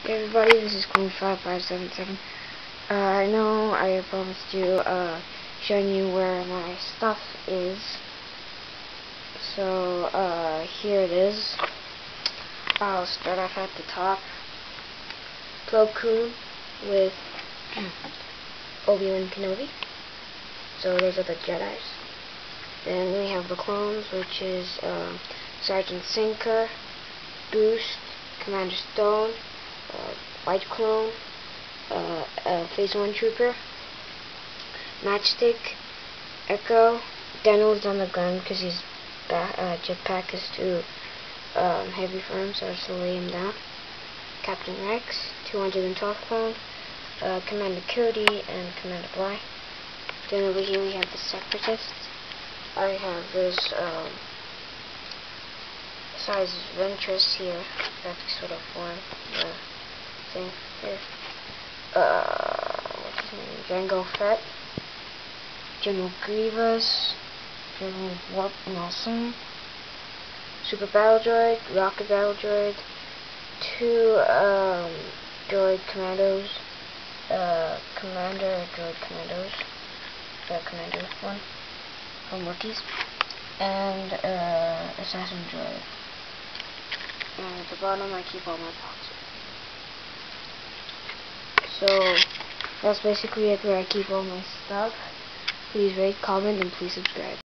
Hey everybody, this is Clone5577. I know I promised you showing you where my stuff is. So here it is. I'll start off at the top. Plo Koon with Obi-Wan Kenobi. So those are the Jedis. Then we have the clones, which is Sergeant Sinker, Boost, Commander Stone, White Clone, Phase 1 Trooper, Matchstick, Echo. Daniel's on the ground because his jetpack is too heavy for him, so I just lay him down. Captain Rex, 212 clone, Commander Cody, and Commander Bly. Then over here we have the Separatists. I have this size Ventress here. That's sort of form the thing here. What's his name? Jango Fett, General Grievous, General Warp Nelson, Super Battle Droid, Rocket Battle Droid, 2 Droid Commandos, Commander Droid Commandos, the Commander one from Rookies, and Assassin Droid. And at the bottom I keep all my boxes. So that's basically it where I keep all my stuff. Please rate, comment, and please subscribe.